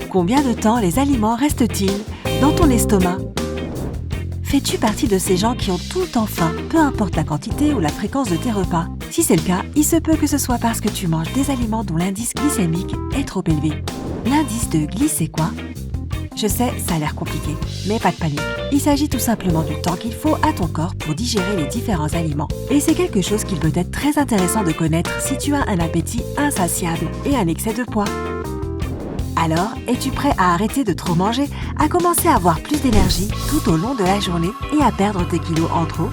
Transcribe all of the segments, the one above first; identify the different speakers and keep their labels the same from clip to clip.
Speaker 1: Combien de temps les aliments restent-ils dans ton estomac? Fais-tu partie de ces gens qui ont tout le temps faim, peu importe la quantité ou la fréquence de tes repas? Si c'est le cas, il se peut que ce soit parce que tu manges des aliments dont l'indice glycémique est trop élevé. L'indice de c'est quoi? Je sais, ça a l'air compliqué, mais pas de panique. Il s'agit tout simplement du temps qu'il faut à ton corps pour digérer les différents aliments. Et c'est quelque chose qu'il peut être très intéressant de connaître si tu as un appétit insatiable et un excès de poids. Alors, es-tu prêt à arrêter de trop manger, à commencer à avoir plus d'énergie tout au long de la journée et à perdre tes kilos en trop?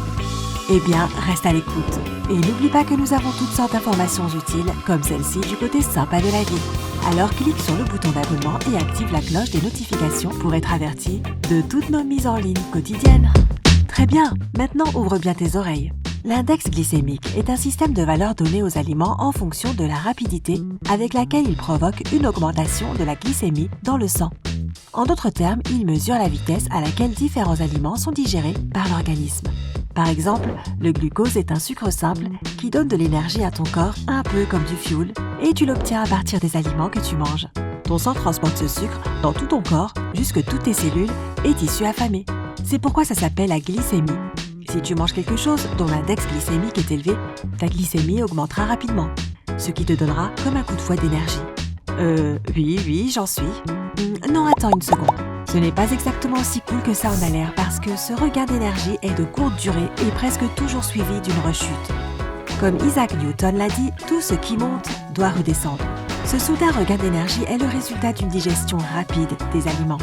Speaker 1: Eh bien, reste à l'écoute. Et n'oublie pas que nous avons toutes sortes d'informations utiles, comme celle-ci du côté sympa de la vie. Alors clique sur le bouton d'abonnement et active la cloche des notifications pour être averti de toutes nos mises en ligne quotidiennes. Très bien, maintenant ouvre bien tes oreilles. L'index glycémique est un système de valeurs données aux aliments en fonction de la rapidité avec laquelle il provoque une augmentation de la glycémie dans le sang. En d'autres termes, il mesure la vitesse à laquelle différents aliments sont digérés par l'organisme. Par exemple, le glucose est un sucre simple qui donne de l'énergie à ton corps un peu comme du fioul et tu l'obtiens à partir des aliments que tu manges. Ton sang transporte ce sucre dans tout ton corps jusque toutes tes cellules et tissus affamés. C'est pourquoi ça s'appelle la glycémie. Si tu manges quelque chose dont l'index glycémique est élevé, ta glycémie augmentera rapidement, ce qui te donnera comme un coup de fouet d'énergie. Oui, j'en suis. Non, attends une seconde. Ce n'est pas exactement aussi cool que ça en a l'air parce que ce regain d'énergie est de courte durée et presque toujours suivi d'une rechute. Comme Isaac Newton l'a dit, tout ce qui monte doit redescendre. Ce soudain regain d'énergie est le résultat d'une digestion rapide des aliments.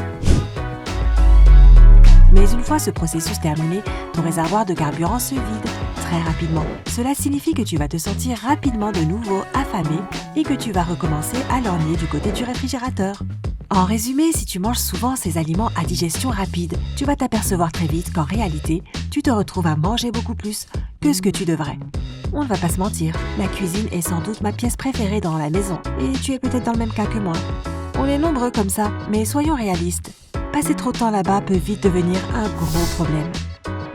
Speaker 1: Mais une fois ce processus terminé, ton réservoir de carburant se vide très rapidement. Cela signifie que tu vas te sentir rapidement de nouveau affamé et que tu vas recommencer à lorgner du côté du réfrigérateur. En résumé, si tu manges souvent ces aliments à digestion rapide, tu vas t'apercevoir très vite qu'en réalité, tu te retrouves à manger beaucoup plus que ce que tu devrais. On ne va pas se mentir, la cuisine est sans doute ma pièce préférée dans la maison et tu es peut-être dans le même cas que moi. On est nombreux comme ça, mais soyons réalistes. Passer trop de temps là-bas peut vite devenir un gros problème.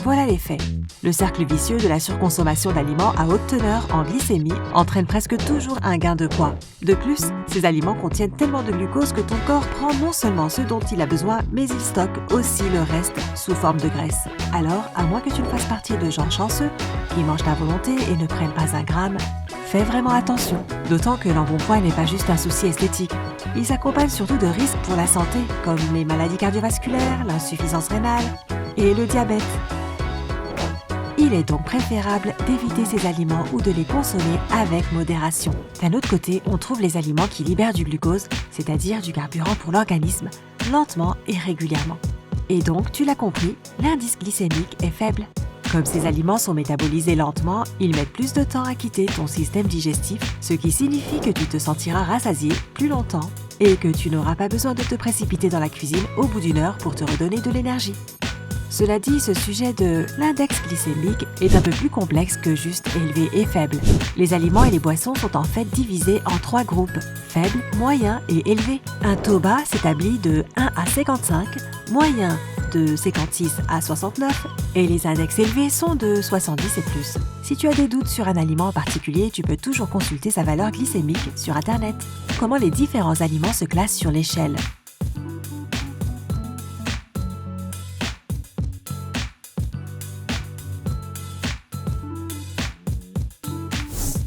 Speaker 1: Voilà les faits. Le cercle vicieux de la surconsommation d'aliments à haute teneur en glycémie entraîne presque toujours un gain de poids. De plus, ces aliments contiennent tellement de glucose que ton corps prend non seulement ce dont il a besoin, mais il stocke aussi le reste sous forme de graisse. Alors, à moins que tu ne fasses partie de gens chanceux, qui mangent à volonté et ne prennent pas un gramme, fais vraiment attention. D'autant que l'embonpoint n'est pas juste un souci esthétique. Il s'accompagne surtout de risques pour la santé, comme les maladies cardiovasculaires, l'insuffisance rénale et le diabète. Il est donc préférable d'éviter ces aliments ou de les consommer avec modération. D'un autre côté, on trouve les aliments qui libèrent du glucose, c'est-à-dire du carburant pour l'organisme, lentement et régulièrement. Et donc, tu l'as compris, l'indice glycémique est faible. Comme ces aliments sont métabolisés lentement, ils mettent plus de temps à quitter ton système digestif, ce qui signifie que tu te sentiras rassasié plus longtemps et que tu n'auras pas besoin de te précipiter dans la cuisine au bout d'une heure pour te redonner de l'énergie. Cela dit, ce sujet de l'index glycémique est un peu plus complexe que juste élevé et faible. Les aliments et les boissons sont en fait divisés en 3 groupes, faibles, moyens et élevés. Un taux bas s'établit de 1 à 55, moyen de 56 à 69 et les index élevés sont de 70 et plus. Si tu as des doutes sur un aliment en particulier, tu peux toujours consulter sa valeur glycémique sur Internet. Comment les différents aliments se classent sur l'échelle?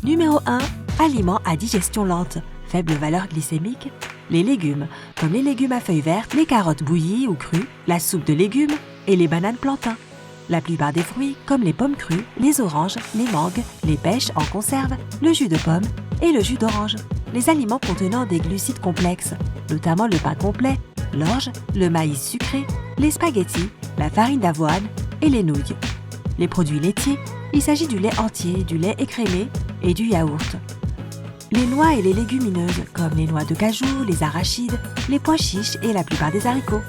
Speaker 1: Numéro 1. Aliments à digestion lente, faible valeur glycémique. Les légumes, comme les légumes à feuilles vertes, les carottes bouillies ou crues, la soupe de légumes et les bananes plantains. La plupart des fruits, comme les pommes crues, les oranges, les mangues, les pêches en conserve, le jus de pomme et le jus d'orange. Les aliments contenant des glucides complexes, notamment le pain complet, l'orge, le maïs sucré, les spaghettis, la farine d'avoine et les nouilles. Les produits laitiers, il s'agit du lait entier, du lait écrémé et du yaourt. Les noix et les légumineuses, comme les noix de cajou, les arachides, les pois chiches et la plupart des haricots.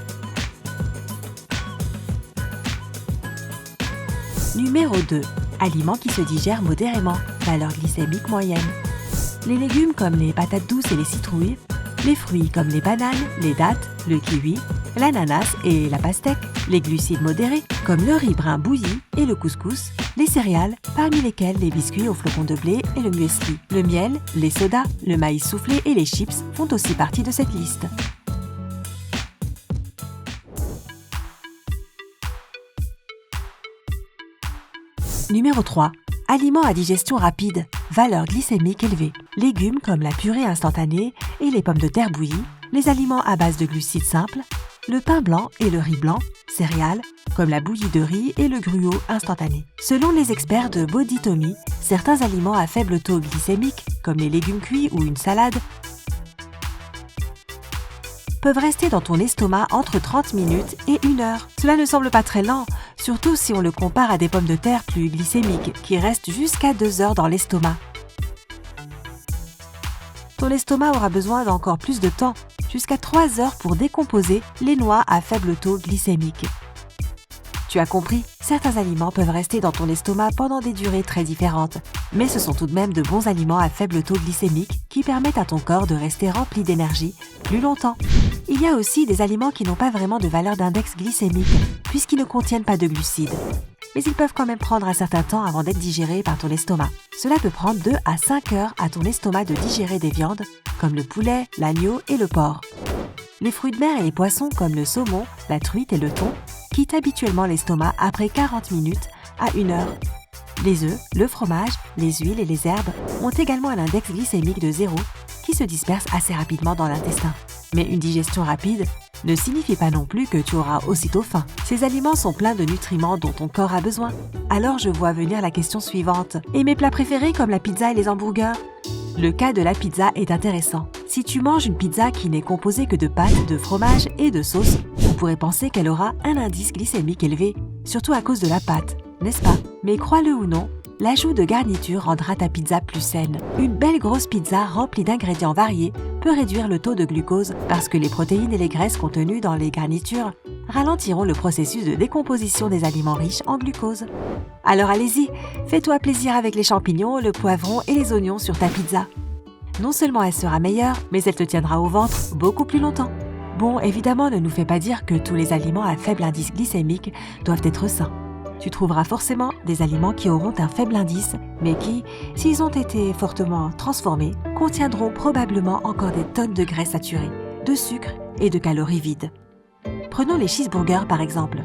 Speaker 1: Numéro 2. Aliments qui se digèrent modérément, valeur glycémique moyenne. Les légumes comme les patates douces et les citrouilles, les fruits comme les bananes, les dattes, le kiwi, l'ananas et la pastèque, les glucides modérés comme le riz brun bouilli et le couscous, les céréales, parmi lesquelles les biscuits aux flocons de blé et le muesli, le miel, les sodas, le maïs soufflé et les chips font aussi partie de cette liste. Numéro 3. Aliments à digestion rapide, valeur glycémique élevée. Légumes comme la purée instantanée et les pommes de terre bouillies, les aliments à base de glucides simples, le pain blanc et le riz blanc, céréales comme la bouillie de riz et le gruau instantané. Selon les experts de Bodytomie, certains aliments à faible taux glycémique, comme les légumes cuits ou une salade, peuvent rester dans ton estomac entre 30 minutes et 1 heure. Cela ne semble pas très lent, surtout si on le compare à des pommes de terre plus glycémiques qui restent jusqu'à 2 heures dans l'estomac. Ton estomac aura besoin d'encore plus de temps, jusqu'à 3 heures pour décomposer les noix à faible taux glycémique. Tu as compris, certains aliments peuvent rester dans ton estomac pendant des durées très différentes, mais ce sont tout de même de bons aliments à faible taux glycémique qui permettent à ton corps de rester rempli d'énergie plus longtemps. Il y a aussi des aliments qui n'ont pas vraiment de valeur d'index glycémique, puisqu'ils ne contiennent pas de glucides. Mais ils peuvent quand même prendre un certain temps avant d'être digérés par ton estomac. Cela peut prendre 2 à 5 heures à ton estomac de digérer des viandes, comme le poulet, l'agneau et le porc. Les fruits de mer et les poissons comme le saumon, la truite et le thon quittent habituellement l'estomac après 40 minutes à 1 heure. Les œufs, le fromage, les huiles et les herbes ont également un index glycémique de 0 qui se disperse assez rapidement dans l'intestin. Mais une digestion rapide ne signifie pas non plus que tu auras aussitôt faim. Ces aliments sont pleins de nutriments dont ton corps a besoin. Alors je vois venir la question suivante. Et mes plats préférés comme la pizza et les hamburgers ? Le cas de la pizza est intéressant. Si tu manges une pizza qui n'est composée que de pâtes, de fromage et de sauce, on pourrait penser qu'elle aura un indice glycémique élevé, surtout à cause de la pâte, n'est-ce pas ? Mais crois-le ou non, l'ajout de garniture rendra ta pizza plus saine. Une belle grosse pizza remplie d'ingrédients variés peut réduire le taux de glucose parce que les protéines et les graisses contenues dans les garnitures ralentiront le processus de décomposition des aliments riches en glucose. Alors allez-y, fais-toi plaisir avec les champignons, le poivron et les oignons sur ta pizza. Non seulement elle sera meilleure, mais elle te tiendra au ventre beaucoup plus longtemps. Bon, évidemment, ne nous fais pas dire que tous les aliments à faible indice glycémique doivent être sains. Tu trouveras forcément des aliments qui auront un faible indice, mais qui, s'ils ont été fortement transformés, contiendront probablement encore des tonnes de graisse saturée, de sucre et de calories vides. Prenons les cheeseburgers par exemple.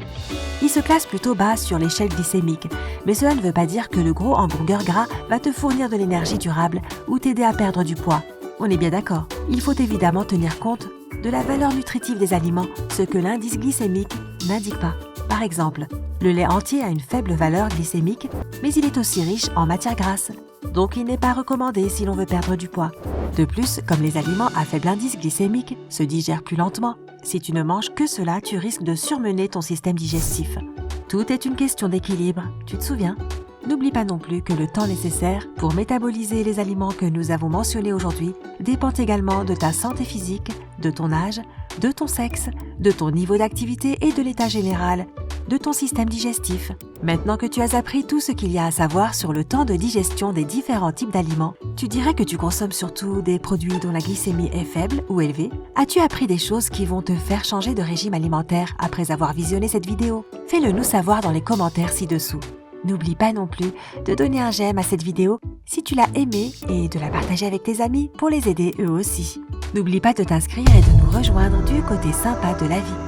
Speaker 1: Ils se classent plutôt bas sur l'échelle glycémique, mais cela ne veut pas dire que le gros hamburger gras va te fournir de l'énergie durable ou t'aider à perdre du poids. On est bien d'accord. Il faut évidemment tenir compte de la valeur nutritive des aliments, ce que l'indice glycémique n'indique pas. Par exemple, le lait entier a une faible valeur glycémique, mais il est aussi riche en matières grasses. Donc il n'est pas recommandé si l'on veut perdre du poids. De plus, comme les aliments à faible indice glycémique se digèrent plus lentement, si tu ne manges que cela, tu risques de surmener ton système digestif. Tout est une question d'équilibre, tu te souviens ? N'oublie pas non plus que le temps nécessaire pour métaboliser les aliments que nous avons mentionnés aujourd'hui dépend également de ta santé physique, de ton âge, de ton sexe, de ton niveau d'activité et de l'état général de ton système digestif. Maintenant que tu as appris tout ce qu'il y a à savoir sur le temps de digestion des différents types d'aliments, tu dirais que tu consommes surtout des produits dont la glycémie est faible ou élevée. As-tu appris des choses qui vont te faire changer de régime alimentaire après avoir visionné cette vidéo ? Fais-le nous savoir dans les commentaires ci-dessous. N'oublie pas non plus de donner un j'aime à cette vidéo si tu l'as aimée et de la partager avec tes amis pour les aider eux aussi. N'oublie pas de t'inscrire et de nous rejoindre du côté sympa de la vie.